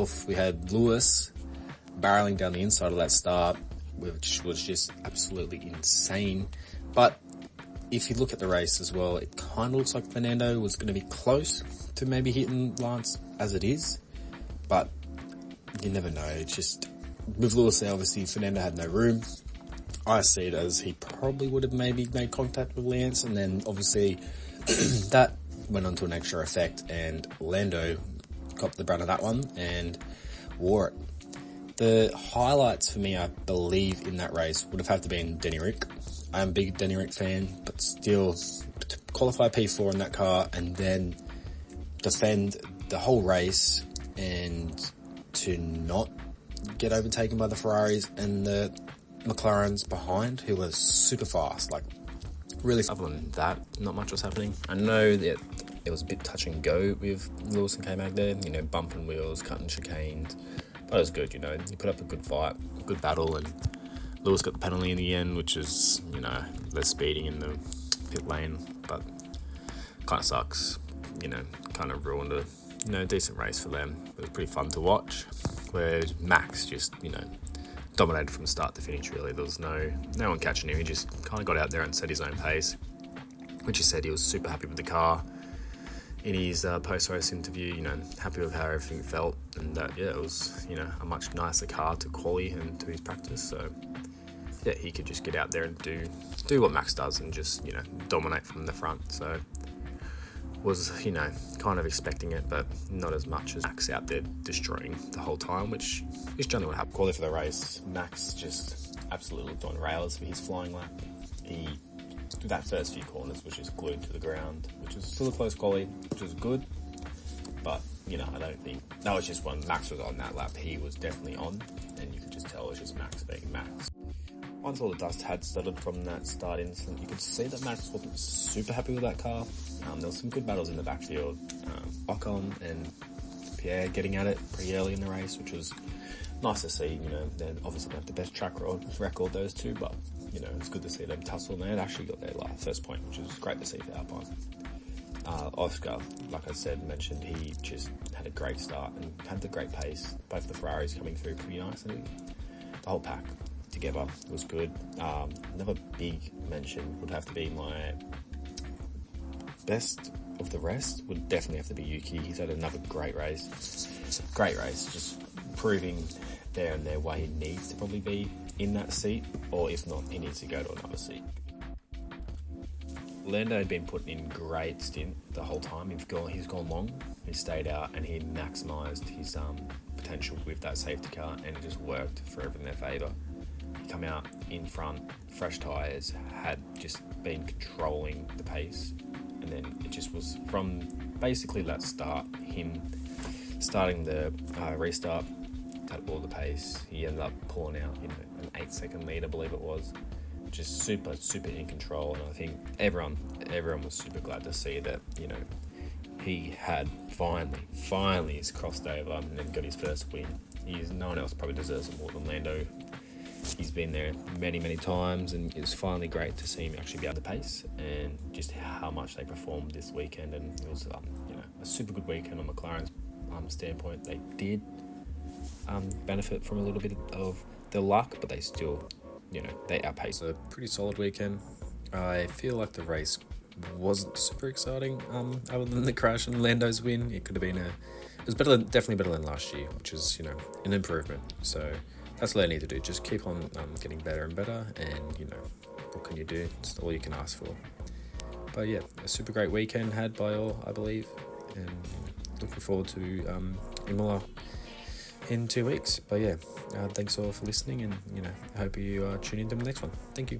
itself, we had Lewis barreling down the inside of that start, which was just absolutely insane. But if you look at the race as well, it kind of looks like Fernando was going to be close to maybe hitting Lance as it is. But you never know. It's just, with Lewis there, obviously Fernando had no room. I see it as he probably would have maybe made contact with Lance, and then obviously that went on to an extra effect, and Lando got the brunt of that one and wore it. The highlights for me, I believe, in that race would have had to been Denny Rick. I'm a big Denny Rick fan, but still, to qualify P4 in that car and then defend the whole race and to not get overtaken by the Ferraris and the McLarens behind, who were super fast. Like, really. Other than that, not much was happening. I know that it was a bit touch and go with Lewis and K-Mag there, bumping wheels, cutting chicanes. But it was good, he put up a good fight, a good battle, and Lewis got the penalty in the end, which is, less speeding in the pit lane, but kind of sucks, kind of ruined a, decent race for them. It was pretty fun to watch, where Max just, dominated from start to finish, really. There was no one catching him. He just kind of got out there and set his own pace, which he said he was super happy with the car. In his post-race interview, happy with how everything felt, and that, it was, a much nicer car to quali and to his practice, so, yeah, he could just get out there and do what Max does and just, dominate from the front, so, was, kind of expecting it, but not as much as Max out there destroying the whole time, which is generally what happened. Quali for the race, Max just absolutely looked on rails for his flying lap. That first few corners was just glued to the ground, which was still a close quali, which was good, but, I don't think, that was just when Max was on that lap, he was definitely on, and you could just tell it was just Max being Max. Once all the dust had settled from that start incident, you could see that Max wasn't super happy with that car. There was some good battles in the backfield, Ocon and Pierre getting at it pretty early in the race, which was nice to see. They obviously don't have the best track record, those two, but it's good to see them tussle, and they had actually got their first point, which was great to see for Alpine. Oscar, like I said, mentioned, he just had a great start and had the great pace. Both the Ferraris coming through pretty nicely. The whole pack together was good. Another big mention would have to be my best of the rest would definitely have to be Yuki. He's had another great race, just proving there and there why he needs to probably be in that seat, or if not, he needs to go to another seat. Lando had been putting in great stint the whole time. He's gone long, he stayed out, and he maximised his potential with that safety car, and it just worked forever in their favour. He come out in front, fresh tyres, had just been controlling the pace, and then it just was from basically that start, him starting the restart, had all the pace. He ended up pulling out, an 8-second lead, I believe it was. Just super, super in control, and I think everyone was super glad to see that, he had finally has crossed over and then got his first win. No one else probably deserves it more than Lando. He's been there many, many times, and it's finally great to see him actually be able to pace, and just how much they performed this weekend. And it was, a super good weekend on McLaren's standpoint. They did benefit from a little bit of the luck, but they still, they outpaced. A pretty solid weekend. I feel like the race wasn't super exciting, other than the crash and Lando's win. It could have been it was definitely better than last year, which is, an improvement. So that's all they need to do. Just keep on getting better and better, and, what can you do? It's all you can ask for. But yeah, a super great weekend had by all, I believe, and looking forward to Imola in 2 weeks. But yeah, thanks all for listening, and I hope you tune into the next one. Thank you.